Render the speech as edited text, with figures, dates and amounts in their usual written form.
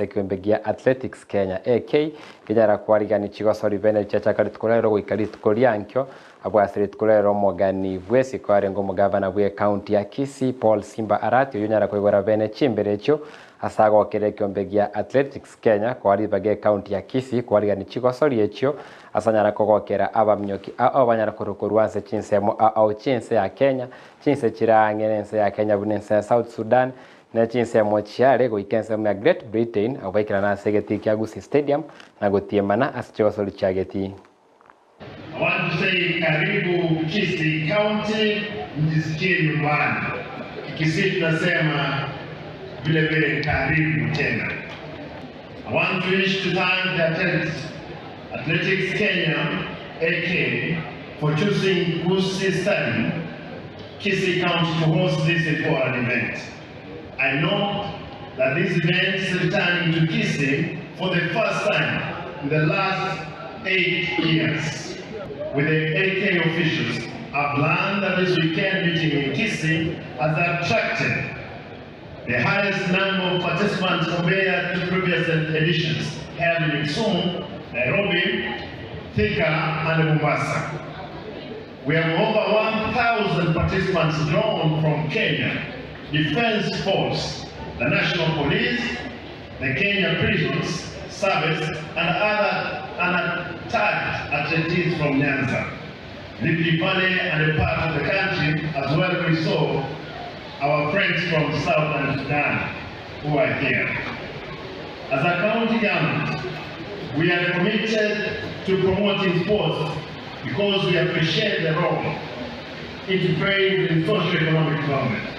Sekwembegia Athletics Kenya AK kinyara kwarigani chigosori bene chachakari tukolero gwikari tukoliankyo abwasiri tukolero mogani bwesi kware ngo mugavana bwe county ya Kisii Paul Simba Arati yunyara kwigora bene chimberecho asago kerekyo mbegia Athletics Kenya kwari bage county ya Kisii kwarigani chigosori echo asanyara kogokera abamnyoki abanyara kurukurwanse chinsemo au chinse ya Kenya chinse chirangenense ya Kenya bunense South Sudan na chinse mochiare goikense mu Great Britain abaikira na segeti kya Gusii Stadium na gotiemana asichosoli chageti. I want to say karibu Kisii County, mjisikie nyumbani. Kisii tunasema vile vile karibu tena. I want to wish to thank the Athletics Kenya AK for choosing Gusii Stadium, Kisii County to host this important event. I know that this event is returning to Kisii for the first time in the last 8 years. With the AK officials, I've learned that this weekend meeting in Kisii has attracted the highest number of participants compared to previous editions held in Kisumu, Nairobi, Thika, and Mombasa. We have over 1,000 participants drawn from Kenya, Defense Force, the National Police, the Kenya Prisons Service, and other unattached athletes from Nyanza, Rift Valley, and a part of the country, as well as we saw our friends from Southern Sudan who are here. As a county government, we are committed to promoting sports because we appreciate the role it plays in socio-economic development.